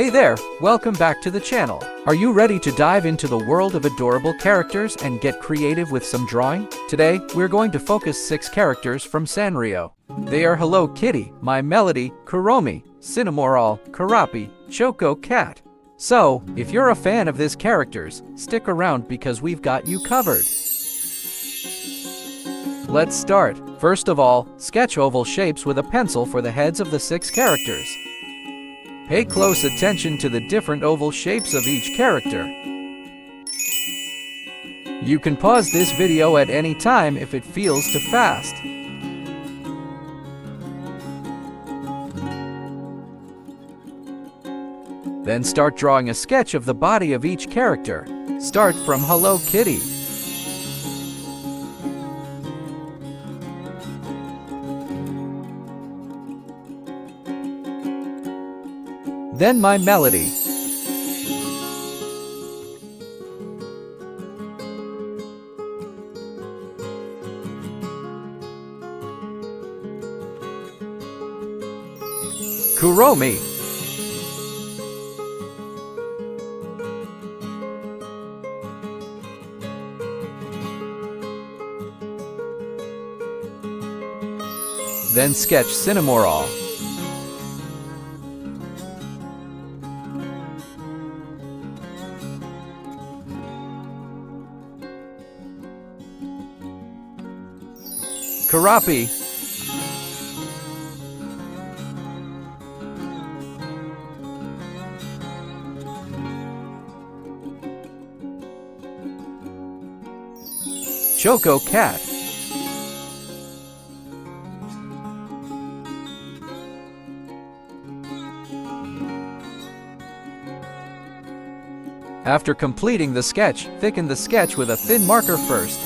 Hey there, welcome back to the channel. Are you ready to dive into the world of adorable characters and get creative with some drawing? Today, we're going to focus 6 characters from Sanrio. They are Hello Kitty, My Melody, Kuromi, Cinnamoroll, Karapi, Choco Cat. So, if you're a fan of these characters, stick around because we've got you covered. Let's start. First of all, sketch oval shapes with a pencil for the heads of the 6 characters. Pay close attention to the different oval shapes of each character. You can pause this video at any time if it feels too fast. Then start drawing a sketch of the body of each character. Start from Hello Kitty. Then My Melody. Kuromi. Then sketch Cinnamoroll. Karapi. Choco Cat. After completing the sketch, thicken the sketch with a thin marker first.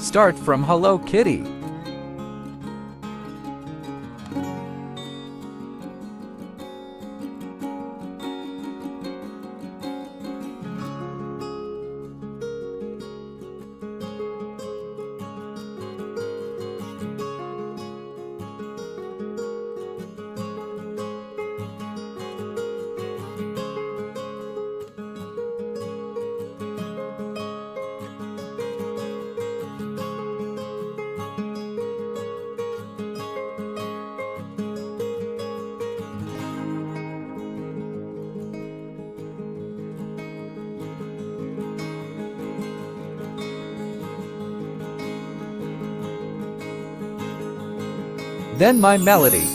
Start from Hello Kitty. Then My Melody.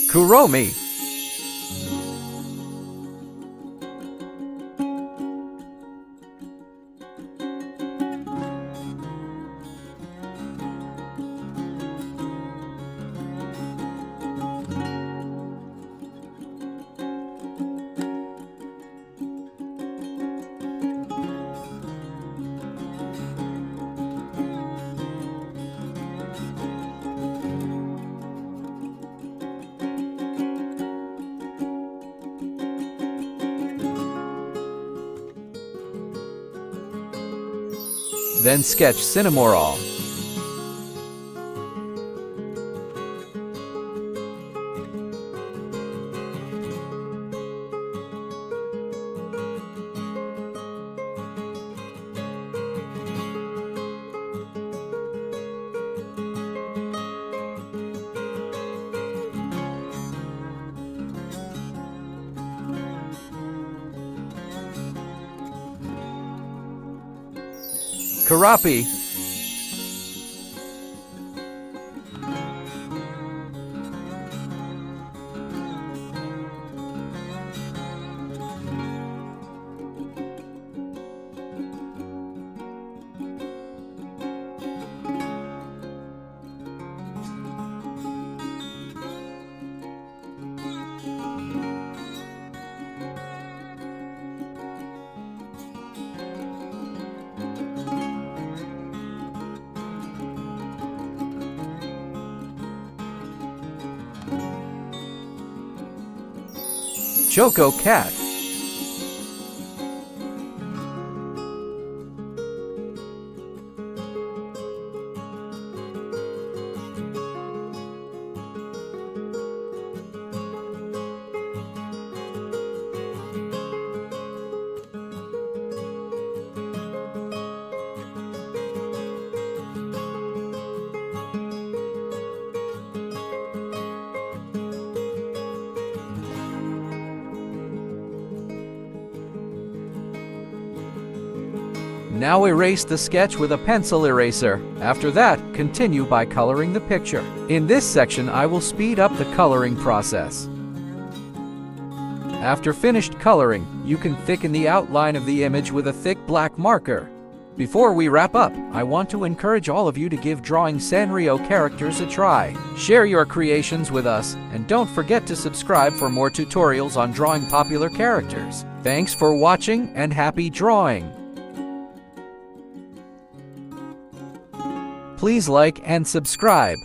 Kuromi. Then sketch Cinnamoroll. Karapi. Choco Cat. Now erase the sketch with a pencil eraser. After that, continue by coloring the picture. In this section, I will speed up the coloring process. After finished coloring, you can thicken the outline of the image with a thick black marker. Before we wrap up, I want to encourage all of you to give drawing Sanrio characters a try. Share your creations with us, and don't forget to subscribe for more tutorials on drawing popular characters. Thanks for watching and happy drawing! Please like and subscribe.